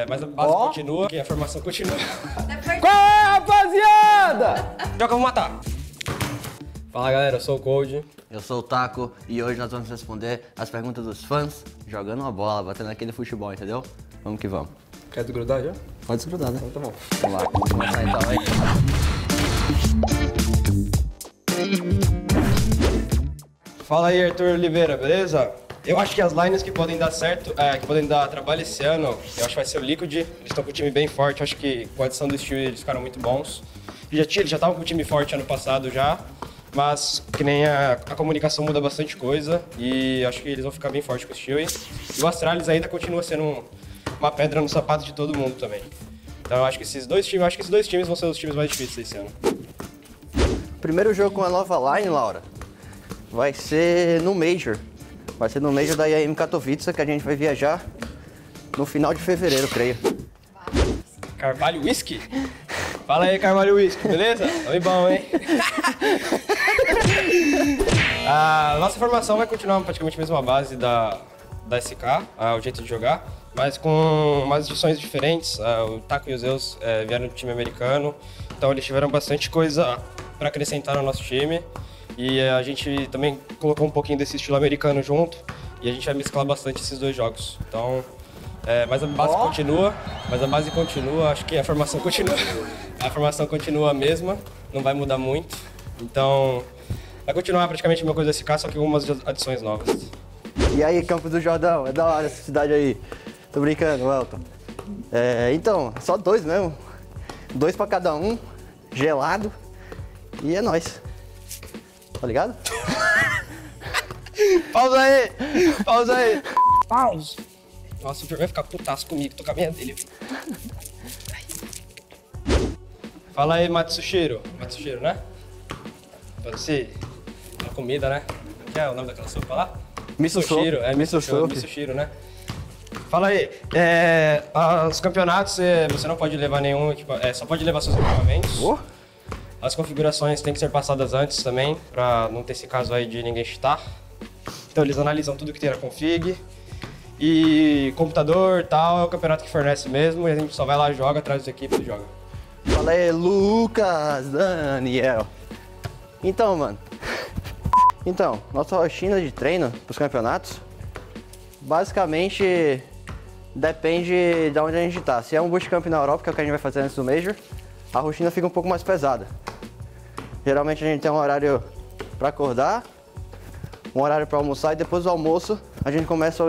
Mas a base continua e a formação continua. Qual é, rapaziada? Joga, vamos matar. Fala galera, eu sou o Cold. Eu sou o Taco e hoje nós vamos responder as perguntas dos fãs jogando uma bola, batendo aquele futebol, entendeu? Vamos que vamos. Quer desgrudar já? Pode desgrudar, né? Então tá bom. Vamos lá, vamos começar então, hein? Fala aí, Arthur Oliveira, beleza? Eu acho que as lines que podem dar certo, que podem dar trabalho esse ano, eu acho que vai ser o Liquid. Eles estão com um time bem forte, eu acho que com a adição do Steel eles ficaram muito bons. Eles já estavam com um time forte ano passado já, mas que nem a comunicação muda bastante coisa e acho que eles vão ficar bem fortes com o Steel. E o Astralis ainda continua sendo uma pedra no sapato de todo mundo também. Então eu acho que esses dois times vão ser os times mais difíceis esse ano. Primeiro jogo com a nova line, Laura, vai ser no Major. Vai ser no Major da IAM Katowice, que a gente vai viajar no final de fevereiro, creio. Carvalho Whisky? Fala aí, Carvalho Whisky, beleza? Oi, bom, hein? A nossa formação vai continuar praticamente a mesma base da SK, o jeito de jogar, mas com umas adições diferentes. O Taco e o Zeus vieram do time americano, então eles tiveram bastante coisa para acrescentar no nosso time. E a gente também colocou um pouquinho desse estilo americano junto e a gente vai mesclar bastante esses dois jogos. Então, mas a base continua, acho que a formação continua. A formação continua a mesma, não vai mudar muito. Então, vai continuar praticamente a mesma coisa SK, só que algumas adições novas. E aí, Campo do Jordão, é da hora essa cidade aí. Tô brincando, Elton. Então, só dois mesmo. 2 pra cada um, gelado, e é nóis. Tá ligado? Pausa aí! Pausa aí! Pausa! Nossa, o Fer vai ficar putaço comigo, tô com a minha dele. Fala aí, Matsushiro. Matsushiro, né? Pode ser a comida, né? Como que é o nome daquela sopa lá? Mitsushiro. Mitsushiro, né? Fala aí, os campeonatos você não pode levar nenhum, só pode levar seus equipamentos. As configurações têm que ser passadas antes também, pra não ter esse caso aí de ninguém cheatar. Então eles analisam tudo que tem na config. E computador e tal, é o campeonato que fornece mesmo, e a gente só vai lá, joga, traz as equipes e joga. Fala aí, Lucas, Daniel. Então, mano. Então, nossa rotina de treino pros campeonatos, basicamente, depende de onde a gente tá. Se é um bootcamp na Europa, que é o que a gente vai fazer antes do Major, a rotina fica um pouco mais pesada. Geralmente a gente tem um horário para acordar, um horário para almoçar e depois do almoço a gente começa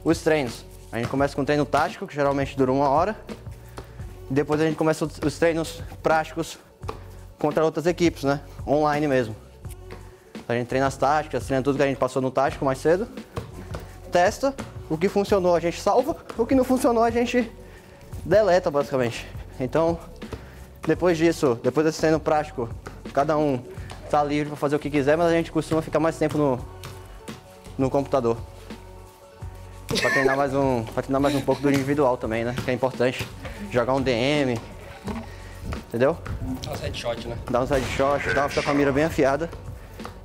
os treinos. A gente começa com treino tático, que geralmente dura 1 hora. E depois a gente começa os treinos práticos contra outras equipes, né? Online mesmo. A gente treina as táticas, treina tudo que a gente passou no tático mais cedo. Testa, o que funcionou a gente salva, o que não funcionou a gente deleta basicamente. Então, depois disso, depois desse treino prático, cada um tá livre para fazer o que quiser, mas a gente costuma ficar mais tempo no computador. Para treinar mais um pouco do individual também, né? Que é importante. Jogar um DM, entendeu? Dá uns headshot, né? Dar uns headshot, ficar com a mira bem afiada.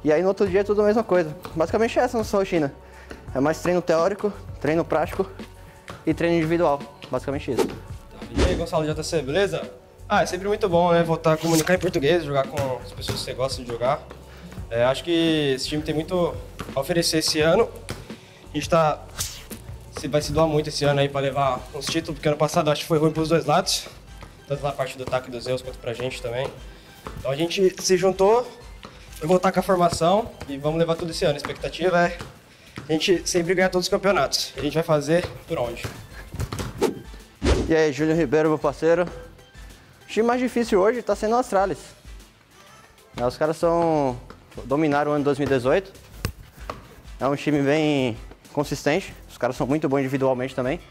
E aí no outro dia é tudo a mesma coisa. Basicamente é essa a nossa rotina. É mais treino teórico, treino prático e treino individual. Basicamente isso. E aí, Gonçalo JC, beleza? É sempre muito bom, né? Voltar a comunicar em português, jogar com as pessoas que você gosta de jogar. Acho que esse time tem muito a oferecer esse ano. A gente vai se doar muito esse ano aí pra levar uns títulos, porque ano passado acho que foi ruim pros dois lados. Tanto na parte do Taco e do Zeus, quanto pra gente também. Então a gente se juntou, vai voltar com a formação e vamos levar tudo esse ano. A expectativa é a gente sempre ganhar todos os campeonatos. A gente vai fazer por onde? E aí, Júlio Ribeiro, meu parceiro. O time mais difícil hoje tá sendo o Astralis. Os caras dominaram o ano 2018. É um time bem consistente. Os caras são muito bons individualmente também.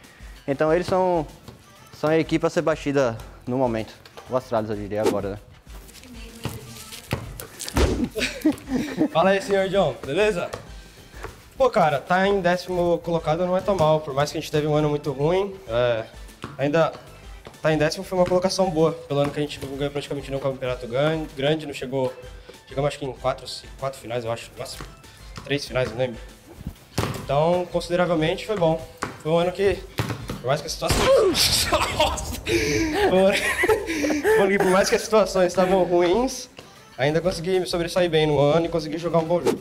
Então eles são a equipe a ser batida no momento. O Astralis, eu diria agora, né? Fala aí, senhor John, beleza? Pô, cara, tá em 10º colocado não é tão mal. Por mais que a gente teve um ano muito ruim, ainda tá em 10º, foi uma colocação boa. Pelo ano que a gente não ganhou praticamente nenhum campeonato grande, não chegou... Chegamos acho que em 4 finais, eu acho. Nossa, 3 finais, não lembro. Então, consideravelmente, foi bom. Foi um ano que por mais que a situação... Nossa! Por mais que as situações estavam ruins, ainda consegui me sobressair bem no ano e consegui jogar um bom jogo.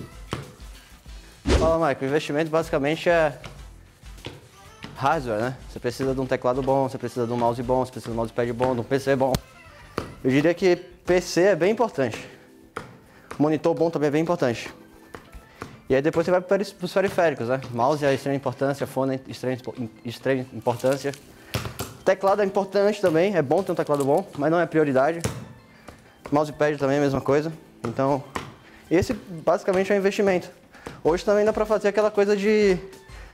Fala, Michael. O investimento basicamente é hardware, né? Você precisa de um teclado bom, você precisa de um mouse bom, você precisa de um mousepad bom, de um PC bom. Eu diria que PC é bem importante. Monitor bom também é bem importante. E aí depois você vai para os periféricos, né? Mouse é extrema importância, fone é extrema importância. Teclado é importante também, é bom ter um teclado bom, mas não é prioridade. Mousepad também é a mesma coisa. Então, esse basicamente é um investimento. Hoje também dá para fazer aquela coisa que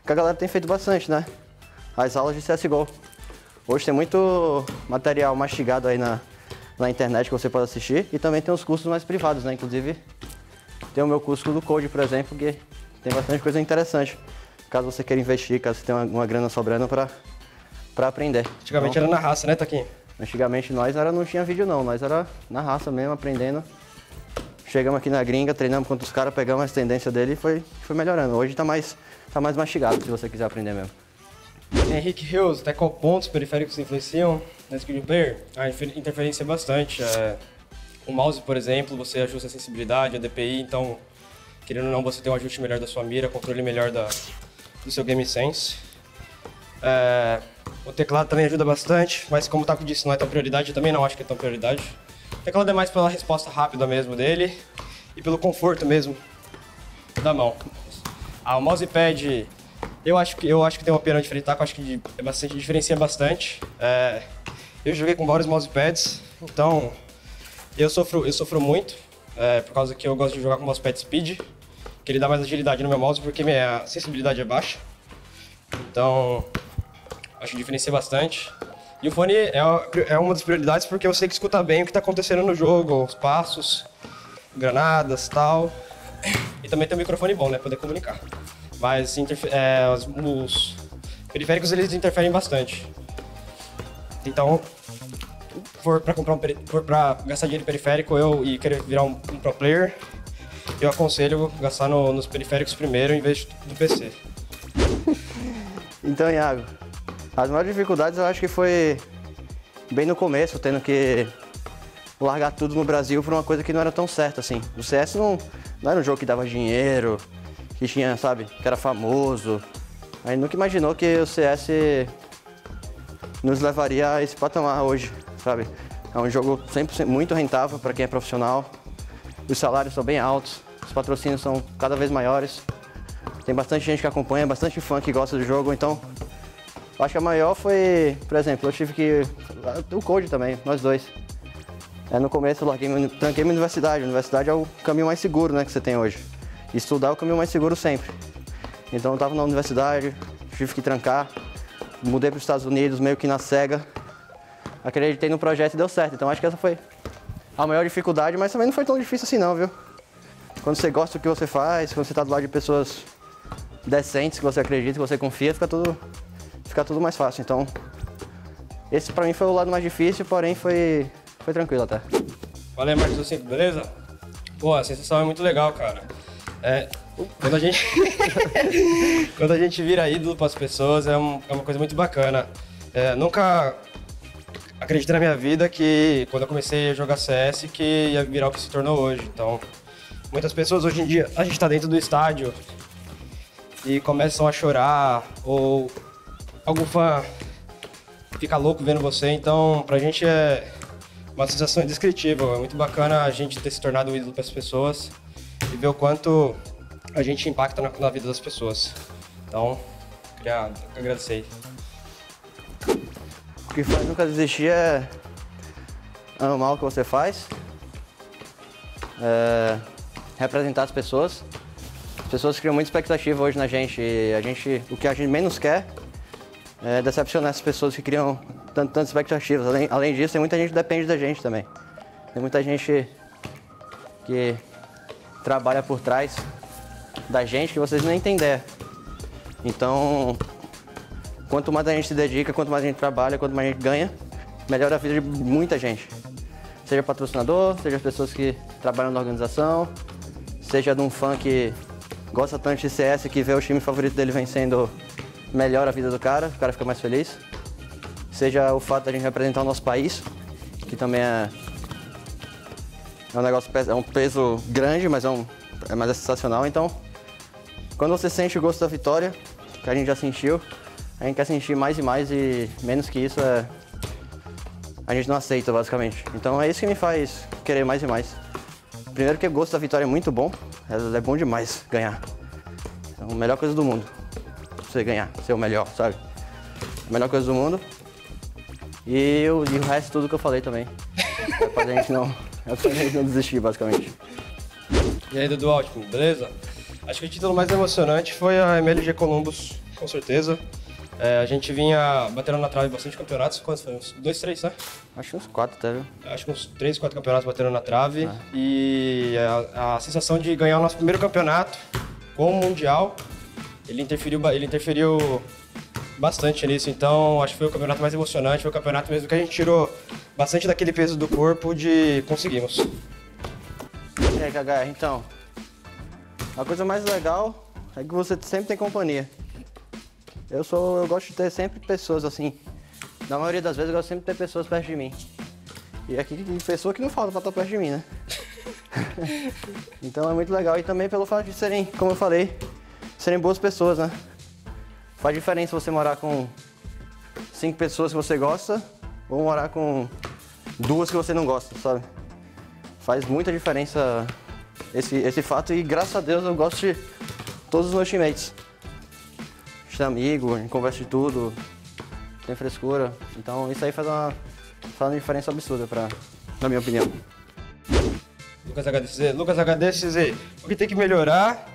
a galera tem feito bastante, né? As aulas de CSGO. Hoje tem muito material mastigado aí na internet que você pode assistir e também tem os cursos mais privados, né? Inclusive, tem o meu curso do Code, por exemplo, que tem bastante coisa interessante. Caso você queira investir, caso você tenha uma grana sobrando para aprender. Antigamente era na raça, né, Taquinho? Antigamente nós não tinha vídeo não, nós era na raça mesmo, aprendendo. Chegamos aqui na gringa, treinamos contra os caras, pegamos as tendências dele e foi melhorando. Hoje tá mais mastigado, se você quiser aprender mesmo. Henrique Rios, até qual ponto os periféricos influenciam na screen player? A interferência é bastante. O mouse, por exemplo, você ajusta a sensibilidade, a DPI, então, querendo ou não, você tem um ajuste melhor da sua mira, controle melhor do seu game sense. O teclado também ajuda bastante, mas como o Taco disse, não é tão prioridade, eu também não acho que é tão prioridade. O teclado é mais pela resposta rápida mesmo dele e pelo conforto mesmo da mão. O mousepad, eu acho que tem uma pena de Taco, acho que diferencia bastante. Eu joguei com vários mousepads, então eu sofro muito, por causa que eu gosto de jogar com mousepad speed, que ele dá mais agilidade no meu mouse porque minha sensibilidade é baixa. Então, acho que diferencia bastante. E o fone é uma das prioridades porque eu sei que escuta bem o que está acontecendo no jogo, os passos, granadas e tal. E também tem um microfone bom, né, poder comunicar. Mas os periféricos eles interferem bastante. Então, for para gastar dinheiro em periférico e querer virar um pro player, eu aconselho gastar nos periféricos primeiro em vez do PC. Então, Iago, as maiores dificuldades eu acho que foi bem no começo, tendo que largar tudo no Brasil por uma coisa que não era tão certa assim. O CS não era um jogo que dava dinheiro, que tinha, sabe, que era famoso. A gente nunca imaginou que o CS nos levaria a esse patamar hoje, sabe? É um jogo 100% muito rentável para quem é profissional. Os salários são bem altos, os patrocínios são cada vez maiores. Tem bastante gente que acompanha, bastante fã que gosta do jogo, então acho que a maior foi, por exemplo, eu tive que... O Code também, nós dois. No começo eu tranquei minha universidade. A universidade é o caminho mais seguro, né, que você tem hoje. Estudar é o caminho mais seguro sempre. Então eu estava na universidade, tive que trancar, mudei para os Estados Unidos meio que na cega. Acreditei no projeto e deu certo, então acho que essa foi a maior dificuldade, mas também não foi tão difícil assim não, viu? Quando você gosta do que você faz, quando você está do lado de pessoas decentes, que você acredita, que você confia, fica tudo mais fácil. Então, esse pra mim foi o lado mais difícil, porém foi tranquilo até. Valeu, Marcos 5, beleza? Pô, a sensação é muito legal, cara. Quando a gente quando a gente vira ídolo para as pessoas, é uma coisa muito bacana. Nunca acreditei na minha vida que quando eu comecei a jogar CS que ia virar o que se tornou hoje. Então, muitas pessoas hoje em dia, a gente tá dentro do estádio e começam a chorar ou algum fã fica louco vendo você, então pra gente é uma sensação indescritível. É muito bacana a gente ter se tornado um ídolo para as pessoas e ver o quanto a gente impacta na vida das pessoas. Então, queria agradecer. O que faz nunca desistir é amar o que você faz, representar as pessoas. As pessoas criam muita expectativa hoje na gente e o que a gente menos quer é decepcionar essas pessoas que criam tantas expectativas. Além disso, tem muita gente que depende da gente também. Tem muita gente que trabalha por trás da gente que vocês nem têm ideia. Então, quanto mais a gente se dedica, quanto mais a gente trabalha, quanto mais a gente ganha, melhora a vida de muita gente. Seja patrocinador, seja as pessoas que trabalham na organização, seja de um fã que gosta tanto de CS que vê o time favorito dele vencendo melhora a vida do cara, o cara fica mais feliz. Seja o fato da gente representar o nosso país, que também é um negócio, é um peso grande, mas é sensacional. Então, quando você sente o gosto da vitória, que a gente já sentiu, a gente quer sentir mais e mais, e menos que isso a gente não aceita, basicamente. Então é isso que me faz querer mais e mais. Primeiro que o gosto da vitória é muito bom, é bom demais ganhar. É a melhor coisa do mundo, você ganhar, ser o melhor, sabe? A melhor coisa do mundo. E o resto, tudo que eu falei também. É pra gente não desistir, basicamente. E aí, Dudu Altman, beleza? Acho que o título mais emocionante foi a MLG Columbus, com certeza. A gente vinha batendo na trave bastante campeonatos. Quantos foi? Uns 2, 3, né? Acho uns 4 até, viu? Acho que uns 3, 4 campeonatos batendo na trave. E a sensação de ganhar o nosso primeiro campeonato com o Mundial, ele interferiu bastante nisso. Então, acho que foi o campeonato mais emocionante, foi o campeonato mesmo que a gente tirou bastante daquele peso do corpo de conseguimos. E aí, KH, então, a coisa mais legal é que você sempre tem companhia. Eu gosto de ter sempre pessoas assim. Na maioria das vezes eu gosto sempre de ter pessoas perto de mim. E aqui tem pessoa que não falta pra estar perto de mim, né? Então é muito legal. E também pelo fato de serem, como eu falei, serem boas pessoas, né? Faz diferença você morar com 5 pessoas que você gosta ou morar com 2 que você não gosta, sabe? Faz muita diferença esse fato, e graças a Deus eu gosto de todos os meus teammates. A gente é amigo, a gente conversa de tudo, tem frescura. Então isso aí faz uma diferença absurda, na minha opinião. Lucas HDCZ, o que tem que melhorar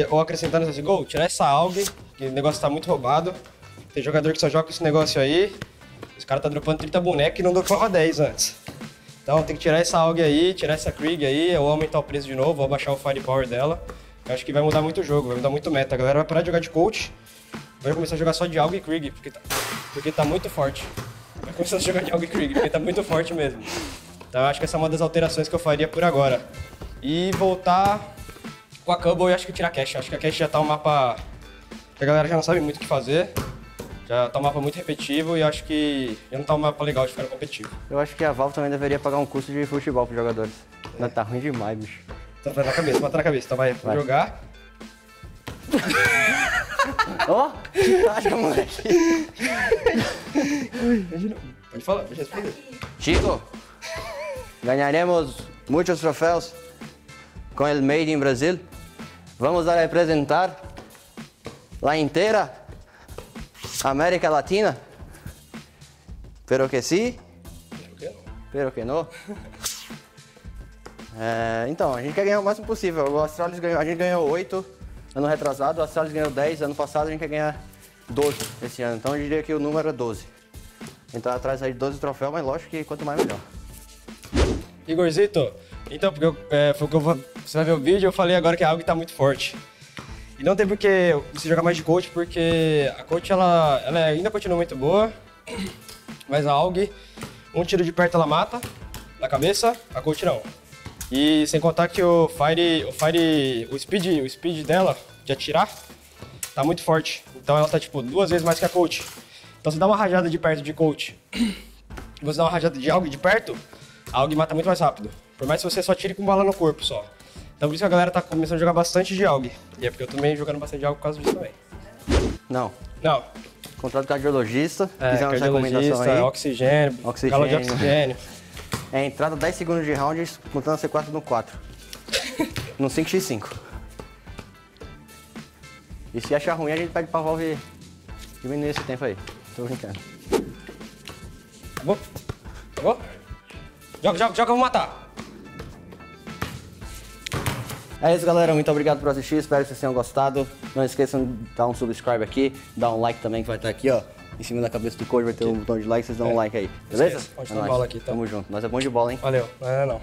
ou acrescentar nesse gol? Tirar essa alga, que o negócio tá muito roubado. Tem jogador que só joga com esse negócio aí. Os caras tá dropando 30 bonecos e não dropava 10 antes. Então tem que tirar essa AUG aí, tirar essa Krieg aí, ou aumentar o preço de novo, ou abaixar o firepower dela. Eu acho que vai mudar muito o jogo, vai mudar muito meta. A galera vai parar de jogar de coach, vai começar a jogar só de AUG e Krieg, porque tá muito forte. Vai começar a jogar de AUG e Krieg, porque tá muito forte mesmo. Então eu acho que essa é uma das alterações que eu faria por agora. E voltar com a Cubble e acho que tirar a Cache. Acho que a Cache já tá um mapa que a galera já não sabe muito o que fazer. Já tá um mapa muito repetitivo e acho que já não tá um mapa legal de ficar competitivo. Eu acho que a Valve também deveria pagar um curso de futebol pros jogadores. Não, tá ruim demais, bicho. Tá na cabeça, bota na cabeça. Então vai jogar. Ó, que tática, moleque. Pode falar, deixa eu responder. Chico, ganharemos muitos troféus com o Made in Brasil. Vamos a representar la inteira América Latina. Pero que sí. Pero que no. Então, a gente quer ganhar o máximo possível. O Astralis ganhou, a gente ganhou 8 ano retrasado, o Astralis ganhou 10 ano passado, a gente quer ganhar 12 esse ano. Então eu diria que o número é 12. Então atrás aí de 12 troféus, mas lógico que quanto mais melhor. Igorzito, então, porque você vai ver o vídeo, eu falei agora que a AUG tá muito forte. E não tem porque você jogar mais de coach, porque a coach ela ainda continua muito boa, mas a AUG, um tiro de perto ela mata, na cabeça, a coach não. E sem contar que o speed dela de atirar tá muito forte. Então ela tá tipo 2 vezes mais que a coach. Então você dá uma rajada de perto de coach, você dá uma rajada de AUG de perto, a AUG mata muito mais rápido. Por mais que você só tire com bala no corpo só. Então por isso que a galera tá começando a jogar bastante de AUG. E é porque eu também jogando bastante de AUG por causa disso também. Não. Não. Contrato cardiologista, quiser uma recomendação cardiologista, aí. oxigênio, gala de oxigênio. Entrada 10 segundos de round, contando a C4 no 4. No 5x5. E se achar ruim, a gente pede pra Valve diminuir esse tempo aí. Tô brincando. Acabou? Acabou? Joga, eu vou matar. É isso, galera. Muito obrigado por assistir. Espero que vocês tenham gostado. Não esqueçam de dar um subscribe aqui, dar um like também, que vai estar aqui, ó. Em cima da cabeça do Code vai ter um botão de like, vocês dão um like aí. Beleza? Pode dar bola aqui, tá? Tamo junto. Nós é bom de bola, hein? Valeu. Não.